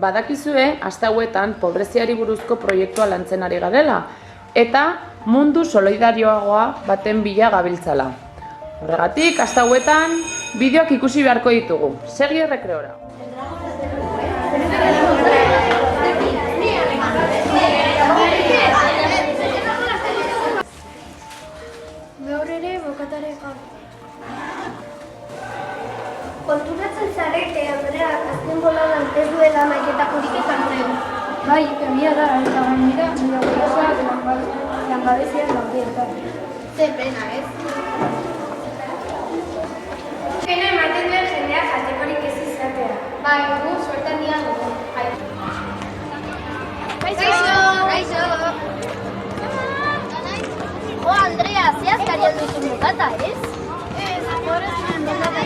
Badakizue, aste hauetan pobreziari buruzko proiektua lantzen ari garela, eta mundu solidarioagoa baten bila gabiltzala. Horregatik, aste hauetan, bideoak ikusi beharko ditugu. Segi errekreora. Gaur ere bokatare gaur. Konturatzen zarete, Andreak, azken boladan ez duela maiketakorik ekartzen. Bai, egia da, eta gainera, nire gurasoak langabezian daude. Ze pena, ez? Pena ematen duen jendeak jatekorik ez izatea. Bai, gu suerte handia dugu. Kaixo! Jo, Andrea, ze azkari alduzun bokata, ez? Ez, horrez nuen bokata